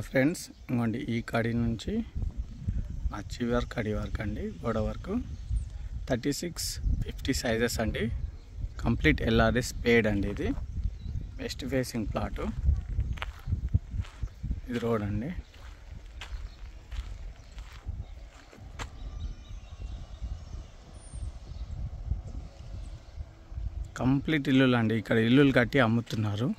Friends ఇంకోండి ఈ కడి నుంచి ఆ చివరి కడి వరకు అండి గోడ వరకు 36-50 సైజెస్ అండి. కంప్లీట్ ఎల్ఆర్ఎస్ పేడ్ అండి. ఇది వెస్ట్ ఫేసింగ్ ప్లాటు. ఇది రోడ్ అండి. కంప్లీట్ ఇల్లులు అండి. ఇక్కడ ఇల్లులు కట్టి అమ్ముతున్నారు.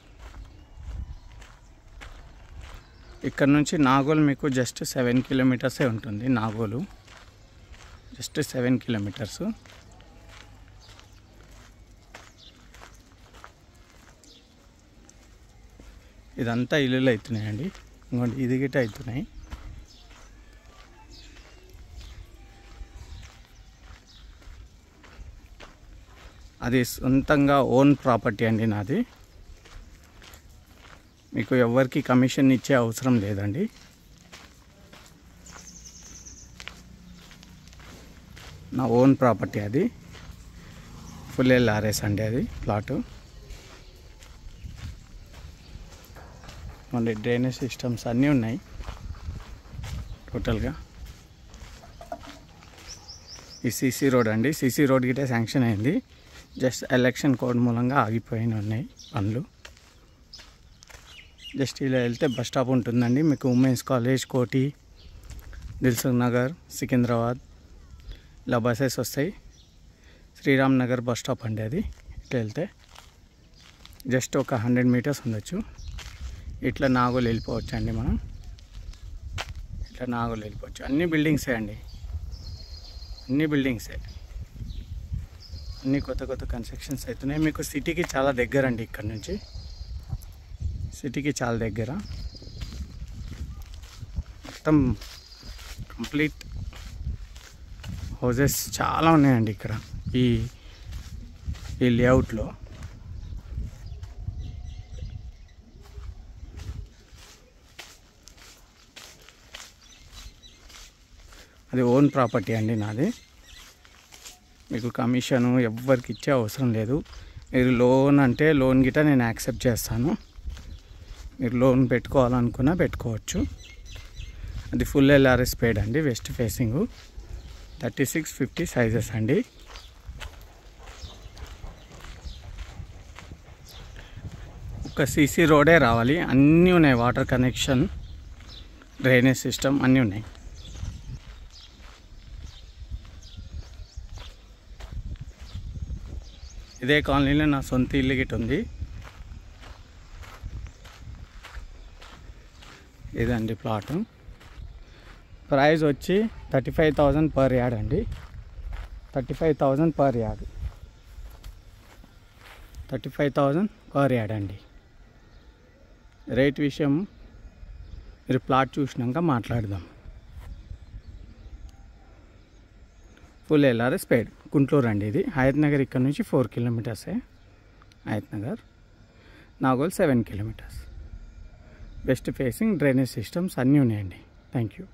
ఇక్కడ నుంచి నాగోల్ మీకు జస్ట్ 7 కిలోమీటర్సే ఉంటుంది. Nagole just 7 kilometres. ఇదంతా ఇల్లులు అవుతున్నాయండి. ఇంకోటి ఇది గిట్ట అవుతున్నాయి. అది సొంతంగా ఓన్ ప్రాపర్టీ అండి నాది. మీకు ఎవరికి కమిషన్ ఇచ్చే అవసరం లేదండి. నా ఓన్ ప్రాపర్టీ అది. ఫుల్ ఎల్ఆర్ఎస్ అండి అది ప్లాటు. మళ్ళీ డ్రైనేజ్ సిస్టమ్స్ అన్నీ ఉన్నాయి టోటల్గా. ఈ సీసీ రోడ్ అండి. సీసీ రోడ్ గిట్టే శాంక్షన్ అయింది. జస్ట్ ఎలక్షన్ కోడ్ మూలంగా ఆగిపోయిన ఉన్నాయి పనులు. జస్ట్ ఇలా వెళ్తే బస్ స్టాప్ ఉంటుందండి. మీకు ఉమెన్స్ కాలేజ్, కోటి, దిల్సుఖ్ నగర్, సికింద్రాబాద్ ఇలా బస్సెస్ వస్తాయి. శ్రీరామ్ నగర్ బస్ స్టాప్ అండి అది. ఇట్లా వెళ్తే జస్ట్ ఒక 100 మీటర్స్ ఉండొచ్చు. ఇట్లా నాగోల్ వెళ్ళిపోవచ్చు అండి మనం. ఇట్లా నాగోల్ వెళ్ళిపోవచ్చు. అన్ని బిల్డింగ్సే అండి. అన్ని బిల్డింగ్సే. అన్నీ కొత్త కొత్త కన్స్ట్రక్షన్స్ అవుతున్నాయి. మీకు సిటీకి చాలా దగ్గర అండి. ఇక్కడ నుంచి సిటీకి చాలా దగ్గర. మొత్తం కంప్లీట్ హౌజెస్ చాలా ఉన్నాయండి ఇక్కడ ఈ లేఅవుట్లో. అది ఓన్ ప్రాపర్టీ అండి నాది. మీకు కమిషను ఎవ్వరికి ఇచ్చే అవసరం లేదు. మీరు లోన్ అంటే లోన్ గిట్ట నేను యాక్సెప్ట్ చేస్తాను. మీరు లోన్ పెట్టుకోవాలనుకున్నా పెట్టుకోవచ్చు. అది ఫుల్ ఎల్ఆర్ఎస్ పేడ్ అండి. వెస్ట్ ఫేసింగ్ 36-50 సైజెస్ అండి. ఒక సీసీ రోడే రావాలి. అన్నీ ఉన్నాయి. వాటర్ కనెక్షన్, డ్రైనేజ్ సిస్టమ్ అన్నీ ఉన్నాయి. ఇదే కాలనీలో నా సొంత ఇల్లు గిట్ట ఉంది. ఇదండి ప్లాటు. ప్రైస్ వచ్చి 35,000 పర్ యార్డ్ అండి. 35,000 పర్ యార్డ్. 35,000 పర్ యార్డ్ అండి. రేట్ విషయం మీరు ప్లాట్ చూసినాక మాట్లాడదాం. ఫుల్ ఎల్ఆర్ఎస్ పేడ్. గుంటూరు అండి ఇది. హయత్ నగర్ ఇక్కడ నుంచి 4 కిలోమీటర్సే. Hayat Nagar. Nagole 7 kilometres. West facing, drainage systems అన్నీ ఉన్నాయండి. Thank you.